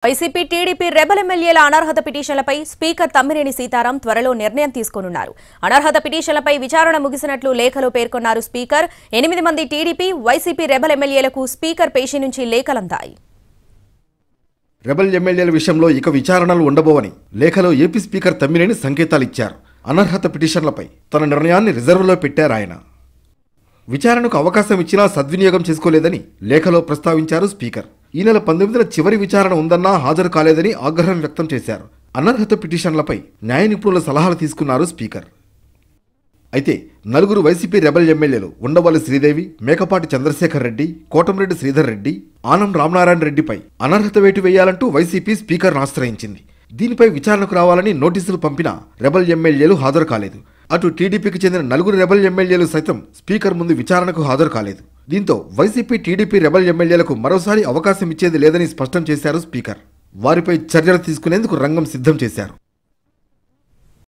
YCP TDP rebel ఎమ్మెల్యేల అనర్హత పిటిషన్లపై speaker Tammineni Sitaram త్వరలో నిర్ణయం తీసుకోనున్నారు. అనర్హత పిటిషన్లపై విచారణ ముగిసినట్లు లేఖలో పేర్కొన్నారు స్పీకర్. 8 మంది టీడీపీ, వైసీపీ రెబల్ ఎమ్మెల్యేలకు స్పీకర్ పేషీ నుంచి లేఖలందాయి. రెబల్ ఎమ్మెల్యేల విషయంలో ఇక విచారణలు ఉండబోవని లేఖలో ఏపీ స్పీకర్ తమ్మినేని సంకేతాలిచ్చారు. అనర్హత పిటిషన్లపై తన నిర్ణయాన్ని రిజర్వ్లో పెట్టారాయన. విచారణకు అవకాశం ఇచ్చినా సద్వినియోగం చేసుకోలేదని లేఖలో ప్రస్తావించారు స్పీకర్. ఈ నెల 19న చివరి విచారణ ఉందన్నా హాజరు కాలేదని ఆగ్రహం వ్యక్తం చేశారు. అనర్హత పిటిషన్లపై న్యాయ నిపుణుల సలహాలు తీసుకున్నారు స్పీకర్. అయితే 4 వైసీపీ రెబల్ ఎమ్మెల్యేలు ఉండవల్లి శ్రీదేవి, మేకపాటి చంద్రశేఖర్ రెడ్డి, కోటంరెడ్డి శ్రీధర్ రెడ్డి, ఆనం రామనారాయణ రెడ్డిపై అనర్హత వేటు వేయాలంటూ వైసీపీ స్పీకర్ను ఆశ్రయించింది. దీనిపై విచారణకు రావాలని నోటీసులు పంపినా రెబల్ ఎమ్మెల్యేలు హాజరు కాలేదు. అటు టీడీపీకి చెందిన 4 రెబల్ ఎమ్మెల్యేలు సైతం స్పీకర్ ముందు విచారణకు హాజరు కాలేదు. దీంతో వైసీపీ టీడీపీ రెబల్ ఎమ్మెల్యేలకు మరోసారి అవకాశం ఇచ్చేది లేదని స్పష్టం చేశారు స్పీకర్. వారిపై చర్యలు తీసుకునేందుకు రంగం సిద్ధం చేశారు.